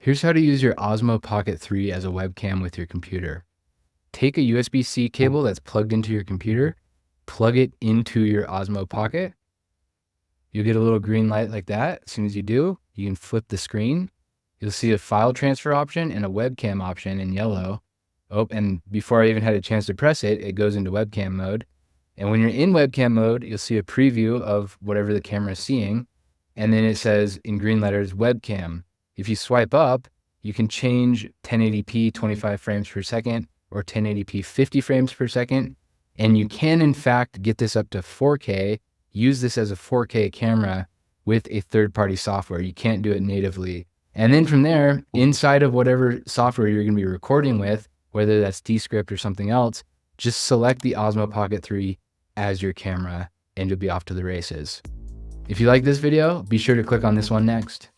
Here's how to use your Osmo Pocket 3 as a webcam with your computer. Take a USB-C cable that's plugged into your computer, plug it into your Osmo Pocket. You'll get a little green light like that. As soon as you do, you can flip the screen. You'll see a file transfer option and a webcam option in yellow. Oh, and before I even had a chance to press it, it goes into webcam mode. And when you're in webcam mode, you'll see a preview of whatever the camera is seeing. And then it says in green letters, webcam. If you swipe up, you can change 1080p 25 frames per second or 1080p 50 frames per second. And you can, in fact, get this up to 4K, use this as a 4K camera with a third-party software. You can't do it natively. And then from there, inside of whatever software you're going to be recording with, whether that's Descript or something else, just select the Osmo Pocket 3 as your camera and you'll be off to the races. If you like this video, be sure to click on this one next.